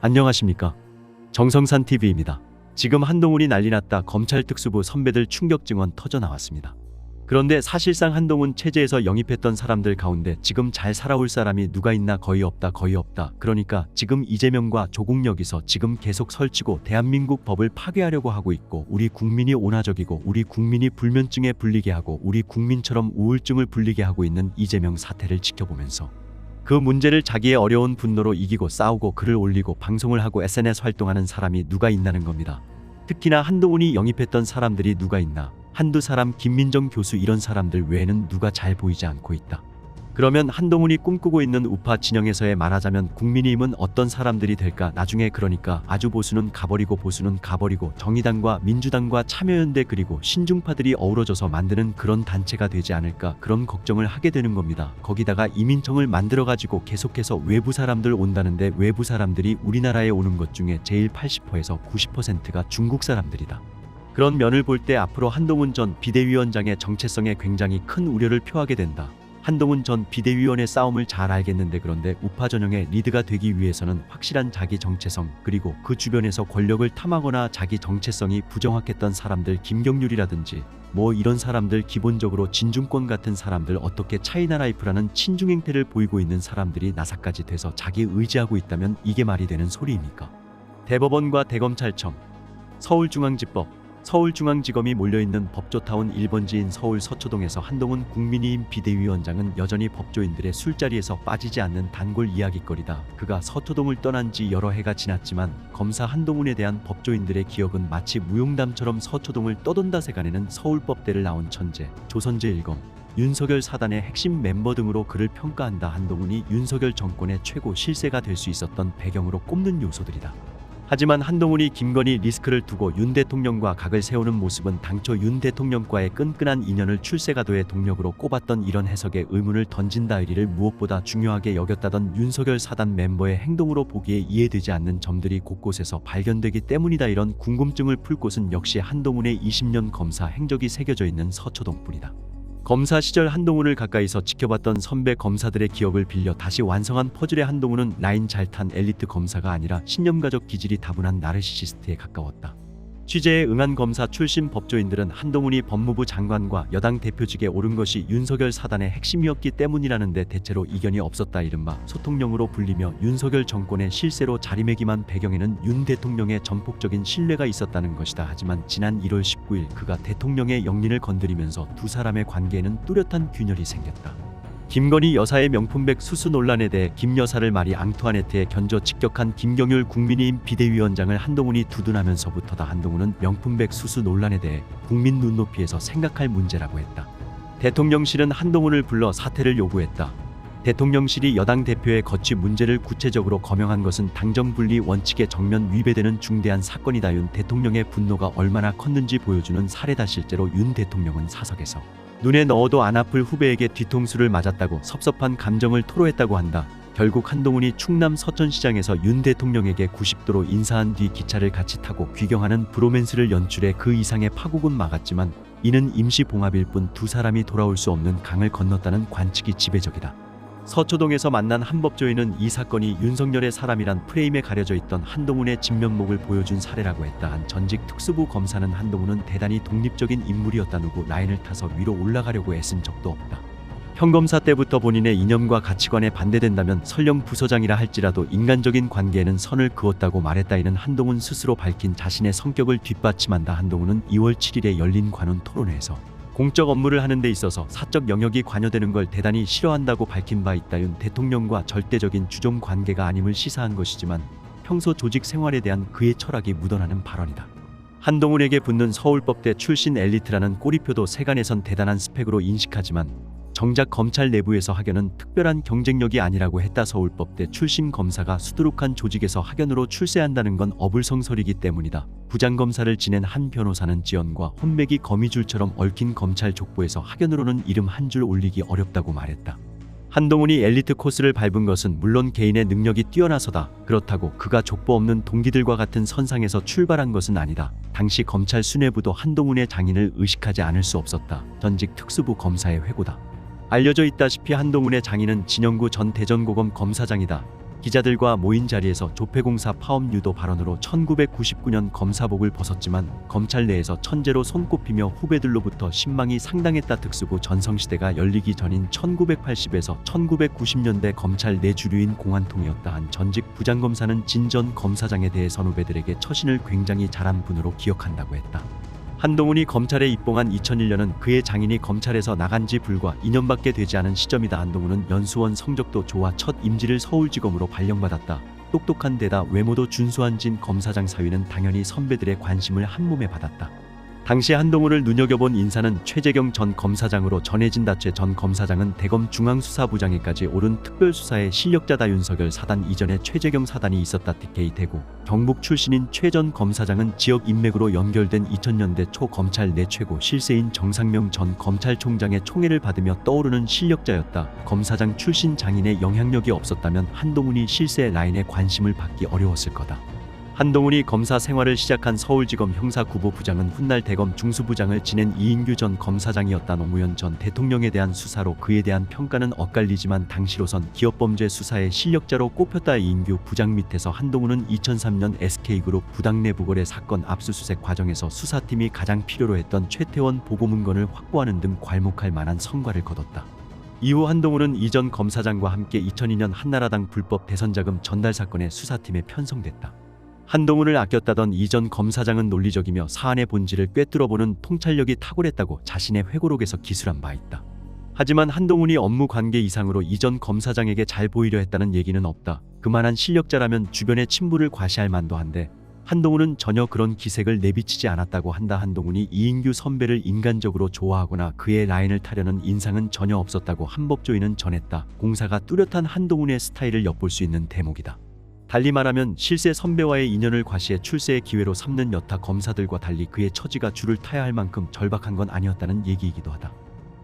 안녕하십니까? 정성산 TV입니다. 지금 한동훈이 난리났다. 검찰 특수부 선배들 충격 증언 터져 나왔습니다. 그런데 사실상 한동훈 체제에서 영입했던 사람들 가운데 지금 잘 살아올 사람이 누가 있나? 거의 없다. 거의 없다. 그러니까 지금 이재명과 조국 여기서 지금 계속 설치고 대한민국 법을 파괴하려고 하고 있고, 우리 국민이 온화적이고 우리 국민이 불면증에 불리게 하고 우리 국민처럼 우울증을 불리게 하고 있는 이재명 사태를 지켜보면서 그 문제를 자기의 어려운 분노로 이기고 싸우고 글을 올리고 방송을 하고 SNS 활동하는 사람이 누가 있나는 겁니다. 특히나 한동훈이 영입했던 사람들이 누가 있나? 한두 사람, 김민정 교수 이런 사람들 외에는 누가 잘 보이지 않고 있다. 그러면 한동훈이 꿈꾸고 있는 우파 진영에서의 말하자면 국민의힘은 어떤 사람들이 될까? 나중에 그러니까 아주 보수는 가버리고 보수는 가버리고 정의당과 민주당과 참여연대 그리고 신중파들이 어우러져서 만드는 그런 단체가 되지 않을까? 그런 걱정을 하게 되는 겁니다. 거기다가 이민청을 만들어가지고 계속해서 외부 사람들 온다는데 외부 사람들이 우리나라에 오는 것 중에 제일 80%에서 90%가 중국 사람들이다. 그런 면을 볼 때 앞으로 한동훈 전 비대위원장의 정체성에 굉장히 큰 우려를 표하게 된다. 한동훈 전 비대위원의 싸움을 잘 알겠는데, 그런데 우파 전형의 리드가 되기 위해서는 확실한 자기 정체성, 그리고 그 주변에서 권력을 탐하거나 자기 정체성이 부정확했던 사람들, 김경률이라든지 뭐 이런 사람들, 기본적으로 진중권 같은 사람들, 어떻게 차이나라이프라는 친중 행태를 보이고 있는 사람들이 나사까지 돼서 자기 의지하고 있다면 이게 말이 되는 소리입니까? 대법원과 대검찰청, 서울중앙지법, 서울중앙지검이 몰려있는 법조타운 1번지인 서울 서초동에서 한동훈 국민의힘 비대위원장은 여전히 법조인들의 술자리에서 빠지지 않는 단골 이야깃거리다. 그가 서초동을 떠난 지 여러 해가 지났지만 검사 한동훈에 대한 법조인들의 기억은 마치 무용담처럼 서초동을 떠돈다. 세간에는 서울법대를 나온 천재, 조선제1검, 윤석열 사단의 핵심 멤버 등으로 그를 평가한다. 한동훈이 윤석열 정권의 최고 실세가 될 수 있었던 배경으로 꼽는 요소들이다. 하지만 한동훈이 김건희 리스크를 두고 윤 대통령과 각을 세우는 모습은 당초 윤 대통령과의 끈끈한 인연을 출세가도의 동력으로 꼽았던 이런 해석에 의문을 던진다. 의리를 무엇보다 중요하게 여겼다던 윤석열 사단 멤버의 행동으로 보기에 이해되지 않는 점들이 곳곳에서 발견되기 때문이다. 이런 궁금증을 풀 곳은 역시 한동훈의 20년 검사 행적이 새겨져 있는 서초동뿐이다. 검사 시절 한동훈을 가까이서 지켜봤던 선배 검사들의 기억을 빌려 다시 완성한 퍼즐의 한동훈은 라인 잘 탄 엘리트 검사가 아니라 신념가적 기질이 다분한 나르시시스트에 가까웠다. 취재에 응한 검사 출신 법조인들은 한동훈이 법무부 장관과 여당 대표직에 오른 것이 윤석열 사단의 핵심이었기 때문이라는데 대체로 이견이 없었다. 이른바 소통령으로 불리며 윤석열 정권의 실세로 자리매김한 배경에는 윤 대통령의 전폭적인 신뢰가 있었다는 것이다. 하지만 지난 1월 19일 그가 대통령의 영린을 건드리면서 두 사람의 관계에는 뚜렷한 균열이 생겼다. 김건희 여사의 명품백 수수 논란에 대해 김 여사를 마리 앙투아네트에 견저 직격한 김경률 국민의힘 비대위원장을 한동훈이 두둔하면서부터다. 한동훈은 명품백 수수 논란에 대해 국민 눈높이에서 생각할 문제라고 했다. 대통령실은 한동훈을 불러 사퇴를 요구했다. 대통령실이 여당 대표의 거취 문제를 구체적으로 거명한 것은 당정분리 원칙에 정면 위배되는 중대한 사건이다. 윤 대통령의 분노가 얼마나 컸는지 보여주는 사례다. 실제로 윤 대통령은 사석에서 눈에 넣어도 안 아플 후배에게 뒤통수를 맞았다고 섭섭한 감정을 토로했다고 한다. 결국 한동훈이 충남 서천시장에서 윤 대통령에게 90도로 인사한 뒤 기차를 같이 타고 귀경하는 브로맨스를 연출해 그 이상의 파국은 막았지만 이는 임시 봉합일 뿐 두 사람이 돌아올 수 없는 강을 건넜다는 관측이 지배적이다. 서초동에서 만난 한 법조인은 이 사건이 윤석열의 사람이란 프레임에 가려져 있던 한동훈의 진면목을 보여준 사례라고 했다. 한 전직 특수부 검사는 한동훈은 대단히 독립적인 인물이었다. 누구 라인을 타서 위로 올라가려고 애쓴 적도 없다. 평검사 때부터 본인의 이념과 가치관에 반대된다면 설령 부서장이라 할지라도 인간적인 관계에는 선을 그었다고 말했다. 이는 한동훈 스스로 밝힌 자신의 성격을 뒷받침한다. 한동훈은 2월 7일에 열린 관훈 토론회에서 공적 업무를 하는 데 있어서 사적 영역이 관여되는 걸 대단히 싫어한다고 밝힌 바 있다. 윤 대통령과 절대적인 주종 관계가 아님을 시사한 것이지만 평소 조직 생활에 대한 그의 철학이 묻어나는 발언이다. 한동훈에게 붙는 서울법대 출신 엘리트라는 꼬리표도 세간에선 대단한 스펙으로 인식하지만 정작 검찰 내부에서 학연은 특별한 경쟁력이 아니라고 했다. 서울법대 출신 검사가 수두룩한 조직에서 학연으로 출세한다는 건 어불성설이기 때문이다. 부장검사를 지낸 한 변호사는 지연과 혼맥이 거미줄처럼 얽힌 검찰 족보에서 학연으로는 이름 한 줄 올리기 어렵다고 말했다. 한동훈이 엘리트 코스를 밟은 것은 물론 개인의 능력이 뛰어나서다. 그렇다고 그가 족보 없는 동기들과 같은 선상에서 출발한 것은 아니다. 당시 검찰 수뇌부도 한동훈의 장인을 의식하지 않을 수 없었다. 전직 특수부 검사의 회고다. 알려져 있다시피 한동훈의 장인은 진영구 전 대전고검 검사장이다. 기자들과 모인 자리에서 조폐공사 파업 유도 발언으로 1999년 검사복을 벗었지만 검찰 내에서 천재로 손꼽히며 후배들로부터 신망이 상당했다. 특수부 전성시대가 열리기 전인 1980에서 1990년대 검찰 내 주류인 공안통이었다 한 전직 부장검사는 진 전 검사장에 대해 선후배들에게 처신을 굉장히 잘한 분으로 기억한다고 했다. 한동훈이 검찰에 입봉한 2001년은 그의 장인이 검찰에서 나간 지 불과 2년밖에 되지 않은 시점이다. 한동훈은 연수원 성적도 좋아 첫 임지를 서울지검으로 발령받았다. 똑똑한 데다 외모도 준수한 진 검사장 사위는 당연히 선배들의 관심을 한몸에 받았다. 당시 한동훈을 눈여겨본 인사는 최재경 전 검사장으로 전해진. 다최 전 검사장은 대검 중앙수사부장에까지 오른 특별수사의 실력자다. 윤석열 사단 이전에 최재경 사단이 있었다. TK 대구 경북 출신인 최 전 검사장은 지역 인맥으로 연결된 2000년대 초 검찰 내 최고 실세인 정상명 전 검찰총장의 총애를 받으며 떠오르는 실력자였다. 검사장 출신 장인의 영향력이 없었다면 한동훈이 실세 라인에 관심을 받기 어려웠을 거다. 한동훈이 검사 생활을 시작한 서울지검 형사구보 부장은 훗날 대검 중수부장을 지낸 이인규 전 검사장이었다. 노무현 전 대통령에 대한 수사로 그에 대한 평가는 엇갈리지만 당시로선 기업범죄 수사의 실력자로 꼽혔다. 이인규 부장 밑에서 한동훈은 2003년 SK그룹 부당내부거래 사건 압수수색 과정에서 수사팀이 가장 필요로 했던 최태원 보고문건을 확보하는 등 괄목할 만한 성과를 거뒀다. 이후 한동훈은 이 전 검사장과 함께 2002년 한나라당 불법 대선자금 전달 사건의 수사팀에 편성됐다. 한동훈을 아꼈다던 이 전 검사장은 논리적이며 사안의 본질을 꿰뚫어보는 통찰력이 탁월했다고 자신의 회고록에서 기술한 바 있다. 하지만 한동훈이 업무 관계 이상으로 이 전 검사장에게 잘 보이려 했다는 얘기는 없다. 그만한 실력자라면 주변의 친부를 과시할 만도 한데 한동훈은 전혀 그런 기색을 내비치지 않았다고 한다. 한동훈이 이인규 선배를 인간적으로 좋아하거나 그의 라인을 타려는 인상은 전혀 없었다고 한법조인은 전했다. 공사가 뚜렷한 한동훈의 스타일을 엿볼 수 있는 대목이다. 달리 말하면 실세 선배와의 인연을 과시해 출세의 기회로 삼는 여타 검사들과 달리 그의 처지가 줄을 타야 할 만큼 절박한 건 아니었다는 얘기이기도 하다.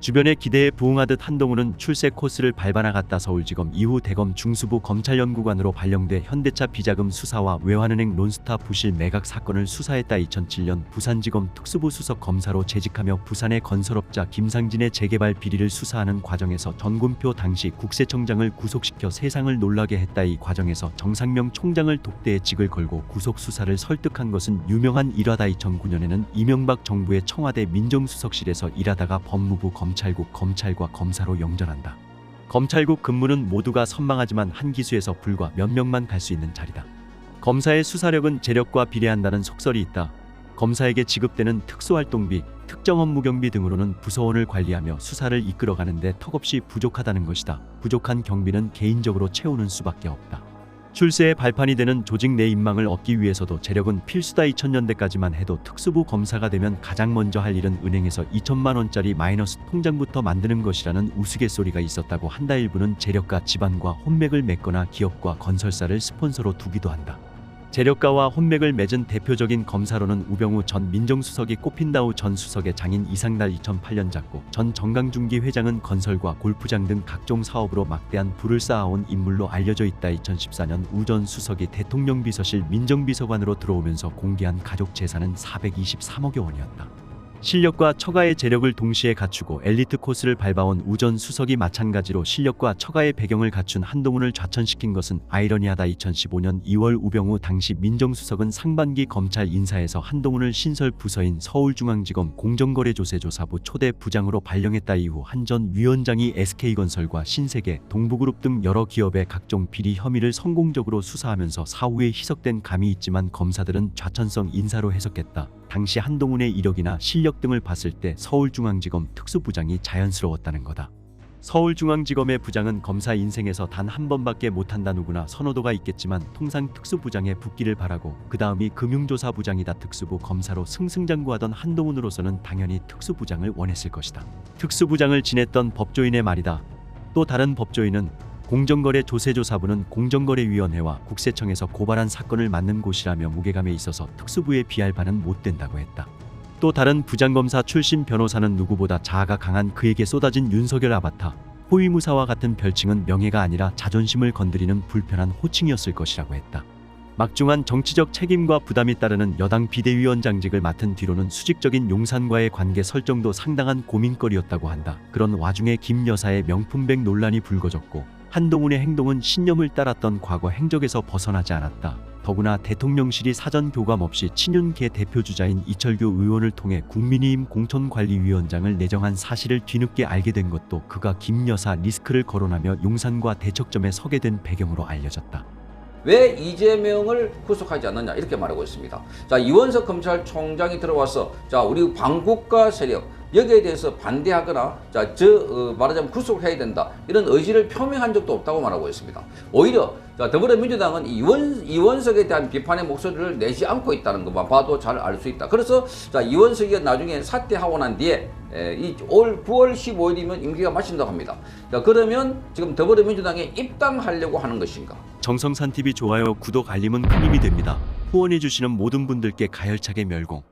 주변의 기대에 부응하듯 한동훈은 출세 코스를 밟아 나갔다. 서울지검 이후 대검 중수부 검찰연구관으로 발령돼 현대차 비자금 수사와 외환은행 론스타 부실 매각 사건을 수사했다. 2007년 부산지검 특수부 수석 검사로 재직하며 부산의 건설업자 김상진의 재개발 비리를 수사하는 과정에서 전군표 당시 국세청장을 구속시켜 세상을 놀라게 했다. 이 과정에서 정상명 총장을 독대의 직을 걸고 구속 수사를 설득한 것은 유명한 일화다. 2009년에는 이명박 정부의 청와대 민정수석실에서 일하다가 법무부 검찰국 검찰과 검사로 영전한다. 검찰국 근무는 모두가 선망하지만 한 기수에서 불과 몇 명만 갈 수 있는 자리다. 검사의 수사력은 재력과 비례한다는 속설이 있다. 검사에게 지급되는 특수활동비, 특정 업무 경비 등으로는 부서원을 관리하며 수사를 이끌어가는데 턱없이 부족하다는 것이다. 부족한 경비는 개인적으로 채우는 수밖에 없다. 출세의 발판이 되는 조직 내 인망을 얻기 위해서도 재력은 필수다. 2000년대까지만 해도 특수부 검사가 되면 가장 먼저 할 일은 은행에서 2천만 원짜리 마이너스 통장부터 만드는 것이라는 우스갯소리가 있었다고 한다. 일부는 재력가 집안과 혼맥을 맺거나 기업과 건설사를 스폰서로 두기도 한다. 재력가와 혼맥을 맺은 대표적인 검사로는 우병우 전 민정수석이 꼽힌다. 우 전 수석의 장인 이상달 2008년 작고 전 정강중기 회장은 건설과 골프장 등 각종 사업으로 막대한 부를 쌓아온 인물로 알려져 있다. 2014년 우 전 수석이 대통령 비서실 민정비서관으로 들어오면서 공개한 가족 재산은 423억여 원이었다. 실력과 처가의 재력을 동시에 갖추고 엘리트 코스를 밟아온 우 전 수석이 마찬가지로 실력과 처가의 배경을 갖춘 한동훈을 좌천시킨 것은 아이러니하다. 2015년 2월 우병우 당시 민정수석은 상반기 검찰 인사에서 한동훈을 신설 부서인 서울중앙지검 공정거래조세조사부 초대 부장으로 발령했다. 이후 한 전 위원장이 SK건설과 신세계, 동부그룹 등 여러 기업의 각종 비리 혐의를 성공적으로 수사하면서 사후에 희석된 감이 있지만 검사들은 좌천성 인사로 해석했다. 당시 한동훈의 이력이나 실력 등을 봤을 때 서울중앙지검 특수부장이 자연스러웠다는 거다. 서울중앙지검의 부장은 검사 인생에서 단 한 번밖에 못한다. 누구나 선호도가 있겠지만 통상 특수부장에 붙기를 바라고 그 다음이 금융조사부장이다. 특수부 검사로 승승장구하던 한동훈으로서는 당연히 특수부장을 원했을 것이다. 특수부장을 지냈던 법조인의 말이다. 또 다른 법조인은 공정거래조세조사부는 공정거래위원회와 국세청에서 고발한 사건을 맡는 곳이라며 무게감에 있어서 특수부에 비할 바는 못 된다고 했다. 또 다른 부장검사 출신 변호사는 누구보다 자아가 강한 그에게 쏟아진 윤석열 아바타, 호위무사와 같은 별칭은 명예가 아니라 자존심을 건드리는 불편한 호칭이었을 것이라고 했다. 막중한 정치적 책임과 부담이 따르는 여당 비대위원장직을 맡은 뒤로는 수직적인 용산과의 관계 설정도 상당한 고민거리였다고 한다. 그런 와중에 김 여사의 명품백 논란이 불거졌고 한동훈의 행동은 신념을 따랐던 과거 행적에서 벗어나지 않았다. 더구나 대통령실이 사전 교감 없이 친윤계 대표주자인 이철규 의원을 통해 국민의힘 공천관리위원장을 내정한 사실을 뒤늦게 알게 된 것도 그가 김 여사 리스크를 거론하며 용산과 대척점에 서게 된 배경으로 알려졌다. 왜 이재명을 구속하지 않느냐 이렇게 말하고 있습니다. 자, 이원석 검찰총장이 들어와서 자, 우리 반국가 세력 여기에 대해서 반대하거나 자, 말하자면 구속을 해야 된다 이런 의지를 표명한 적도 없다고 말하고 있습니다. 오히려 자, 더불어민주당은 이원석에 대한 비판의 목소리를 내지 않고 있다는 것만 봐도 잘 알 수 있다. 그래서 자, 이원석이 나중에 사퇴하고 난 뒤에 올 9월 15일이면 임기가 마친다고 합니다. 자, 그러면 지금 더불어민주당에 입당하려고 하는 것인가? 정성산 TV 좋아요, 구독, 알림은 큰 힘이 됩니다. 후원해주시는 모든 분들께 가열차게 멸공.